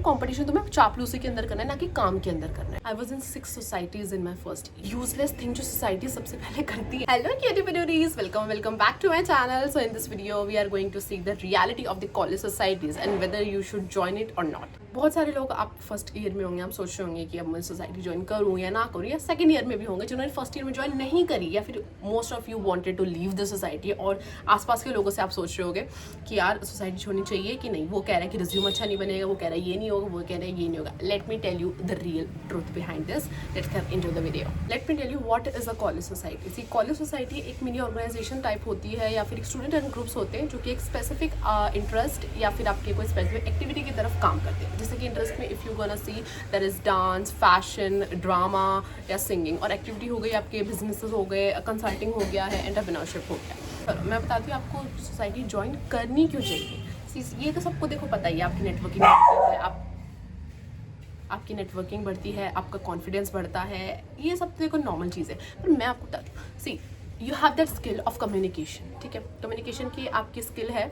Competition तुम्हें चापलूसी के अंदर करना है, ना कि काम के अंदर करना है। I was in 6 societies in my first. Useless thing जो सोसाइटी सबसे पहले करती है। Hello cuties, welcome back to my channel. So in this video we are going to see the reality of the college societies and whether you should join it or not. बहुत सारे लोग आप first year में होंगे, आप सोच रहे होंगे कि अब मैं सोसाइटी ज्वाइन करूँ या ना करूँ, या सेकंड ईयर में भी होंगे जिन्होंने फर्स्ट ईयर में ज्वाइन नहीं करी, या फिर most of you wanted to leave the society. और आसपास के लोगों से आप सोच रहे होगे कि यार सोसाइटी छोड़नी चाहिए कि नहीं, वो कह रहा है कि रिज्यूम अच्छा नहीं बनेगा, वो कह रहा है ये नहीं होगा, वो कह रहा है ये नहीं होगा। Let me tell you the real truth behind this. Let's get into the video. Let me tell you what is a college society. See, college society एक मिनी ऑर्गेनाइजेशन टाइप होती है, या फिर एक स्टूडेंट एंड ग्रुप्स होते हैं जो कि एक स्पेसिफिक इंटरेस्ट या फिर आपके कोई स्पेसिफिक एक्टिविटी की तरफ काम करते हैं। जैसे कि इंटरेस्ट में if you gonna see that is dance, fashion, drama या सिंगिंग, और एक्टिविटी हो गई आपके बिजनेसेस हो गए, कंसल्टिंग हो गया है, एंटरप्रेन्योरशिप हो गया। मैं बताती हूँ आपको सोसाइटी ज्वाइन करनी क्यों चाहिए। ये तो सबको देखो पता ही है, आपकी नेटवर्किंग बढ़ती है, आपकी नेटवर्किंग बढ़ती है, आपका कॉन्फिडेंस बढ़ता है, ये सब तो देखो नॉर्मल चीज़ है। पर मैं आपको बताती हूँ, see you have that skill of communication, ठीक है। कम्युनिकेशन की आपकी स्किल है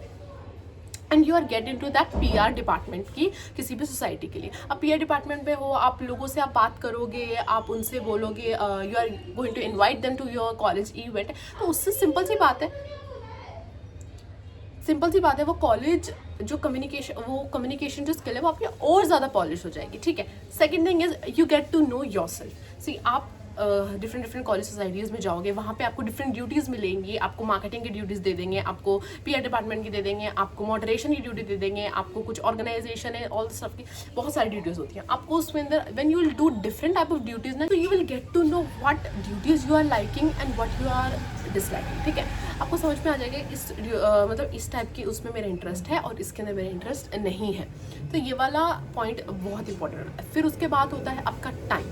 and you are get in to that PR department की किसी भी सोसाइटी के लिए। अब PR डिपार्टमेंट में हो, आप लोगों से आप बात करोगे, आप उनसे बोलोगे, you are going to invite them to your college event. तो उससे सिंपल सी बात है, वो कॉलेज जो कम्युनिकेशन जो स्किल है वो आपकी और ज़्यादा पॉलिश हो जाएगी, ठीक है। Second thing is you get to know yourself. See, आप डिफरेंट कॉलेज सोसाइटीज़ में जाओगे, वहाँ पे आपको डिफरेंट ड्यूटीज़ मिलेंगी। आपको मार्केटिंग की ड्यूटीज़ दे देंगे, आपको PR डिपार्टमेंट की दे देंगे, आपको मॉडरेशन की ड्यूटी दे देंगे, आपको कुछ ऑर्गेनाइजेशन है, ऑल सब की बहुत सारी ड्यूटीज़ होती हैं। आपको उसमें अंदर when you will do different type of duties ना, तो you will get to know what duties you are liking and what you are disliking, ठीक है। आपको समझ में आ जाएगा मतलब इस टाइप की उसमें मेरा इंटरेस्ट है और इसके अंदर मेरा इंटरेस्ट नहीं है। तो ये वाला पॉइंट बहुत इंपॉर्टेंट है। फिर उसके बाद होता है आपका टाइम।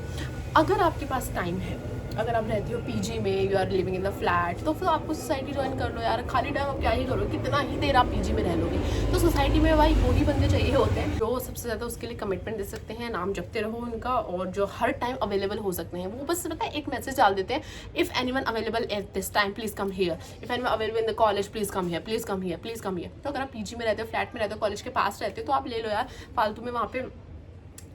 अगर आपके पास टाइम है, अगर आप रहती हो PG में, you are living in the flat, तो फिर आपको सोसाइटी ज्वाइन कर लो यार। खाली टाइम आप क्या ही करो, कितना ही देर आप PG में रह लोगे। तो सोसाइटी में भाई वो ही बंदे चाहिए होते हैं जो सबसे ज़्यादा उसके लिए कमिटमेंट दे सकते हैं, नाम जपते रहो उनका, और जो हर टाइम अवेलेबल हो सकते हैं। वो बस पता है एक मैसेज डाल देते हैं, if anyone available at this time please come here, if anyone available in the college please come here, please come here, please come here. तो अगर आप PG में रहते हो, फ्लैट में रहते हो, कॉलेज के पास रहते हो, तो आप ले लो यार। फालतू में वहाँ पे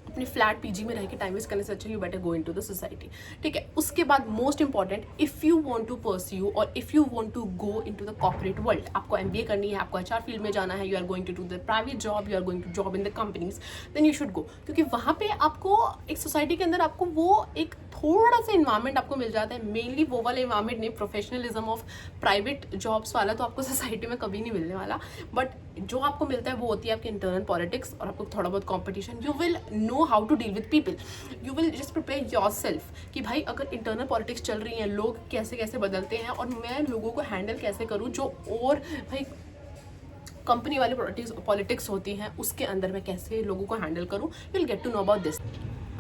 अपने फ्लैट PG में रह के टाइम वेस्ट करने से अच्छा you better go into the society, ठीक है। उसके बाद most important, if you want to pursue और if you want to go into the corporate world, आपको MBA करनी है, आपको HR फील्ड में जाना है, you are going to do the private job, you are going to job in the companies, then you should go. क्योंकि वहाँ पे आपको एक सोसाइटी के अंदर आपको वो एक थोड़ा सा इन्वायरमेंट आपको मिल जाता है। मेनली वो वाला इन्वायरमेंट नहीं, प्रोफेशनलिज्म ऑफ प्राइवेट जॉब्स वाला तो आपको सोसाइटी में कभी नहीं मिलने वाला। बट जो आपको मिलता है वो होती है आपकी इंटरनल पॉलिटिक्स, और आपको थोड़ा बहुत competition. You will know how to deal with people, you will just prepare yourself कि भाई अगर इंटरनल पॉलिटिक्स चल रही हैं, लोग कैसे कैसे बदलते हैं, और मैं लोगों को हैंडल कैसे करूँ, जो और भाई कंपनी वाली पॉलिटिक्स होती हैं उसके अंदर मैं कैसे लोगों को हैंडल करूँ। You will get to know about this.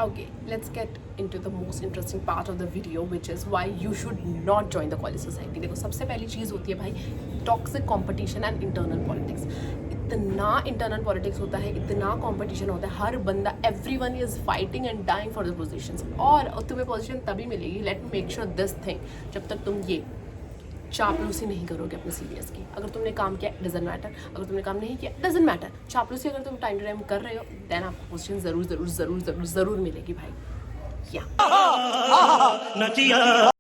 Okay, let's get into the most interesting part of the video, which is why you should not join the college society. देखो, सबसे पहली चीज़ होती है भाई toxic competition and internal politics. इतना internal politics होता है, इतना कंपटीशन होता है, हर बंदा, everyone is fighting and dying for the positions. और तुम्हें पोजीशन तभी मिलेगी, let me make sure this thing, जब तक तुम ये चापलूसी नहीं करोगे अपने सीनियर्स की। अगर तुमने काम किया डजंट मैटर, अगर तुमने काम नहीं किया डजंट मैटर। चापलूसी अगर तुम टाइम टू टाइम कर रहे हो, देन आपको पोजीशन ज़रूर मिलेगी भाई। या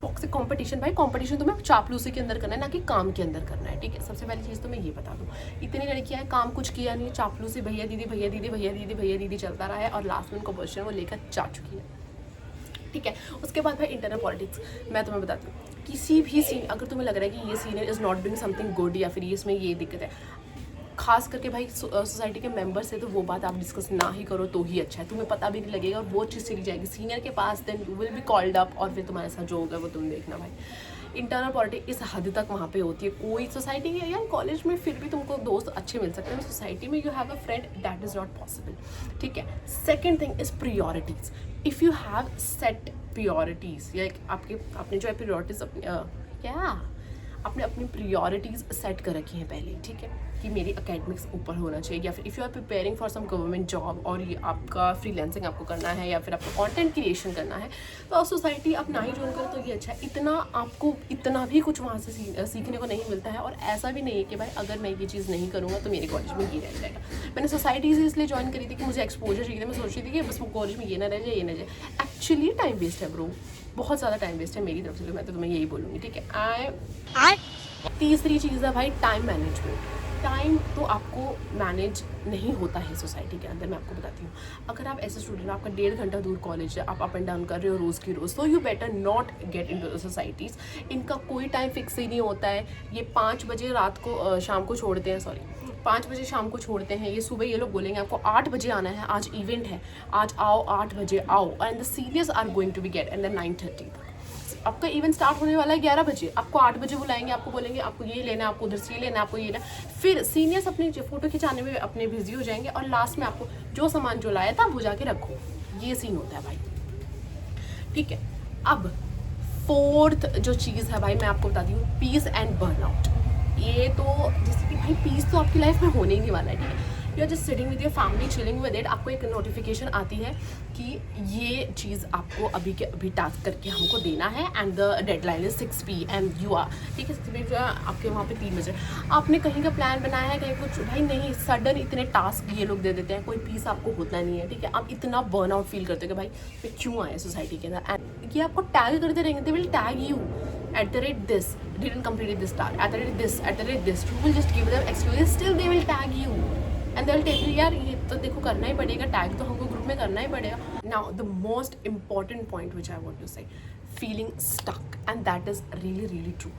टॉक्सिक कंपटीशन, भाई कंपटीशन तुम्हें चापलूसी के अंदर करना है, ना कि काम के अंदर करना है, ठीक है। सबसे पहली चीज़ तो मैं ये बता दूँ, इतनी लड़कियां हैं, काम कुछ किया नहीं, चापलूसी भैया दीदी चलता रहा है, और लास्ट में उनको पोजीशन वो लेकर जा चुकी है, ठीक है। उसके बाद भाई इंटरनल पॉलिटिक्स। मैं तुम्हें बताती हूँ, किसी भी सीन, अगर तुम्हें लग रहा है कि ये senior is not doing something good, या फिर इसमें ये दिक्कत है, खास करके भाई सोसाइटी के मेंबर से तो वो बात आप डिस्कस ना ही करो तो ही अच्छा है। तुम्हें पता भी नहीं लगेगा और वो चीज़ चली जाएगी सीनियर के पास, then you will be called up, और फिर तुम्हारे साथ जो होगा वो तुम देखना भाई। इंटरनल पॉलिटिक्स इस हद तक वहाँ पे होती है। कोई सोसाइटी या कॉलेज में फिर भी तुमको दोस्त अच्छे मिल सकते हैं, सोसाइटी में you have a friend, that is not possible, ठीक है। Second thing is priorities. If you have set priorities, या आपने जो है प्रियोरिटीज़ अपनी क्या आपने अपनी प्रायोरिटीज़ सेट कर रखी हैं पहले, ठीक है, कि मेरी एकेडमिक्स ऊपर होना चाहिए, या फिर if you are preparing for some government job और ये आपका फ्रीलांसिंग आपको करना है या फिर आपको कंटेंट क्रिएशन करना है, तो सोसाइटी आप ना ही ज्वाइन करो तो ये अच्छा है। इतना आपको इतना भी कुछ वहाँ से सीखने को नहीं मिलता है, और ऐसा भी नहीं है कि भाई अगर मैं ये चीज़ नहीं करूँगा तो मेरे कॉलेज में ये रह जाएगा। मैंने सोसाइटी से इसलिए ज्वाइन करी थी कि मुझे एक्सपोजर चाहिए था। मैं सोच रही थी कि बस वो कॉलेज में ये ना रह जाए, ये ना जाए। एक्चुअली टाइम वेस्ट है ब्रो, बहुत ज़्यादा टाइम वेस्ट है मेरी तरफ से, तो मैं तो तुम्हें यही बोलूँगी, ठीक है। तीसरी चीज़ है भाई टाइम मैनेजमेंट। टाइम तो आपको मैनेज नहीं होता है सोसाइटी के अंदर, मैं आपको बताती हूँ। अगर आप ऐसे स्टूडेंट हो, आपका 1.5 घंटा दूर कॉलेज है, आप अप एंड डाउन कर रहे हो रोज़ की रोज़, तो you better not get in to the societies. इनका कोई टाइम फिक्स ही नहीं होता है। ये 5 बजे रात को शाम को छोड़ते हैं, 5 बजे शाम को छोड़ते हैं। ये सुबह ये लोग बोलेंगे आपको 8 बजे आना है, आज इवेंट है, आज आओ 8 बजे आओ, and the seniors are going to be gate and 9:30 तक। आपका इवेंट स्टार्ट होने वाला है 11 बजे, आपको 8 बजे बुलाएंगे, आपको बोलेंगे आपको ये लेना है, आपको उधर से ये लेना है, आपको ये लेना। फिर सीनियर्स अपनी फोटो खिंचाने में अपने बिजी हो जाएंगे, और लास्ट में आपको जो सामान जो लाया था वो जाके रखो। ये सीन होता है भाई, ठीक है। अब 4th जो चीज़ है भाई, मैं आपको बताती हूँ, पीस एंड बर्नआउट। ये तो जैसे कि भाई पीस तो आपकी लाइफ में होने ही नहीं वाला है, ठीक है। You are just sitting with your family, chilling with it, आपको एक नोटिफिकेशन आती है कि ये चीज़ आपको अभी के अभी टास्क करके हमको देना है, and the deadline is 6 PM, you are, ठीक है, 6 PM जो है आपके वहाँ पे 3 बजे। आपने कहीं का प्लान बनाया है, कहीं कुछ, भाई नहीं, सडन इतने टास्क ये लोग दे देते हैं, कोई पीस आपको होता नहीं है, ठीक है। आप इतना बर्नआउट फील करते हो कि भाई मैं क्यों आया सोसाइटी के अंदर, एंड ये आपको टैग करते रहेंगे, they will tag you @this didn't complete this task, @this you will just give them excuses, still they will tag you and they'll tell you यार ये तो देखो करना ही पड़ेगा, टैग तो हमको ग्रुप में करना ही पड़ेगा। Now the most important point which I want to say, feeling stuck, and that is really really true.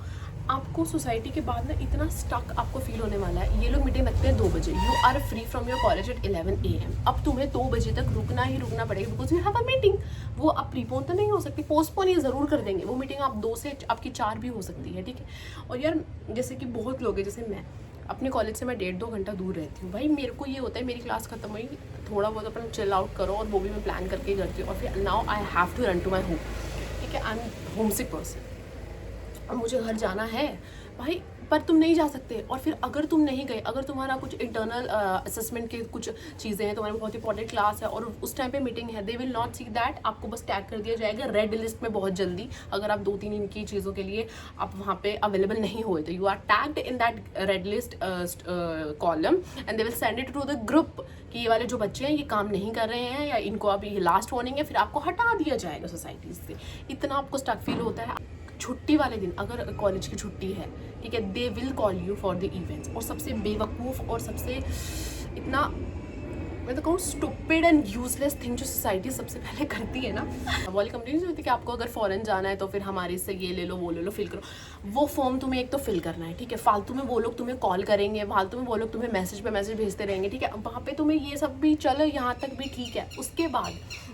आपको सोसाइटी के बाद ना इतना स्टक आपको फील होने वाला है। ये लोग मीटिंग रखते हैं 2 बजे, you are free from your college at 11 AM। अब तुम्हें 2 बजे तक रुकना ही रुकना पड़ेगा, because you have a meeting. वो अब प्रीपोन तो नहीं हो सकती, पोस्टपोन ये ज़रूर कर देंगे। वो मीटिंग आप 2 से आपकी 4 भी हो सकती है, ठीक है। और यार जैसे कि बहुत लोग हैं, जैसे मैं अपने कॉलेज से मैं 1.5-2 घंटा दूर रहती हूँ। भाई मेरे को ये होता है, मेरी क्लास खत्म हुई, थोड़ा बहुत अपना चिल आउट करो, और वो भी मैं प्लान करके करती हूँ, और फिर now I have to run to my home, ठीक है। आई एम होमसिक पर्सन, और मुझे घर जाना है भाई, पर तुम नहीं जा सकते। और फिर अगर तुम नहीं गए, अगर तुम्हारा कुछ इंटरनल असेसमेंट के कुछ चीज़ें हैं, तुम्हारी बहुत इंपॉर्टेंट क्लास है और उस टाइम पे मीटिंग है, they will not see that, आपको बस टैग कर दिया जाएगा रेड लिस्ट में बहुत जल्दी। अगर आप 2-3 इनकी चीज़ों के लिए आप वहाँ पे अवेलेबल नहीं हुए, तो you are tagged in that red list column, and they will send it to the group कि ये वाले जो बच्चे हैं ये काम नहीं कर रहे हैं, या इनको अभी लास्ट वार्निंग है, फिर आपको हटा दिया जाएगा सोसाइटी से। इतना आपको स्टक फील होता है। छुट्टी वाले दिन अगर कॉलेज की छुट्टी है, ठीक है, they will call you for the events. और सबसे बेवकूफ़ और सबसे इतना, मैं तो कहूँ स्टूपिड एंड यूजलेस थिंग जो सोसाइटी सबसे पहले करती है ना, वाली कंपनी नहीं होती कि आपको अगर फॉरेन जाना है तो फिर हमारे से ये ले लो वो ले लो, फिल करो। वो फॉर्म तुम्हें एक तो फिल करना है, ठीक है। फालतू में वो लोग तुम्हें कॉल करेंगे, फालतू में वो लोग तुम्हें मैसेज पे मैसेज भेजते रहेंगे, ठीक है। वहाँ पे तुम्हें ये सब भी चलो, यहाँ तक भी ठीक है। उसके बाद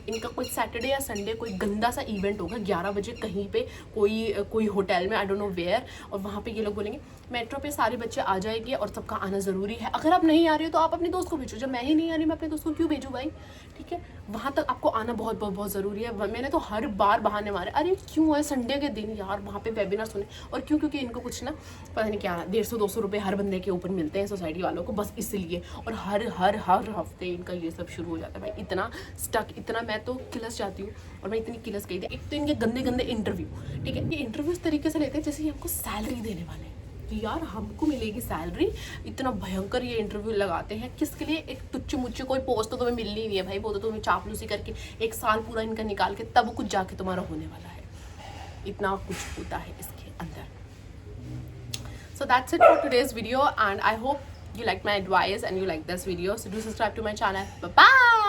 इनका कोई सैटरडे या संडे कोई गंदा सा इवेंट होगा 11 बजे कहीं पे, कोई होटल में, आई डोंट नो वेयर, और वहाँ पे ये लोग बोलेंगे मेट्रो पे सारे बच्चे आ जाएंगे और सबका आना ज़रूरी है। अगर आप नहीं आ रहे हो तो आप अपने दोस्त को भेजो। जब मैं ही नहीं आ रही, मैं अपने दोस्त को क्यों भेजूँ भाई, ठीक है। वहाँ तक आपको आना बहुत बहुत बहुत ज़रूरी है। मैंने तो हर बार बहाने मारे, अरे क्यों है संडे के दिन यार वहाँ पे वेबिनार सुने। और क्यों, क्योंकि इनको कुछ ना पता नहीं क्या 150-200 रुपये हर बंदे के ऊपर मिलते हैं सोसाइटी वालों को, बस इसलिए। और हर हफ्ते इनका ये सब शुरू हो जाता है भाई। इतना स्टक, इतना मैं तो किलस जाती हूँ, और मैं इतनी किलस गई थी। एक तो इनके गंदे गंदे इंटरव्यू, ठीक है। ये इंटरव्यू इस तरीके से लेते हैं जैसे ये हमको सैलरी देने वाले हैं कि यार हमको मिलेगी सैलरी। इतना भयंकर ये इंटरव्यू लगाते हैं, किसके लिए? एक टुच्चे मुच्चे कोई पोस्ट तो तुम्हें मिलनी नहीं है भाई, वो तो तुम्हें चापलूसी करके 1 साल पूरा इनका निकाल के तब कुछ जाके तुम्हारा होने वाला है। इतना कुछ होता है इसके अंदर। So that's it for today's video, and I hope you like my advice and you like this video. So do subscribe to my channel. Bye bye.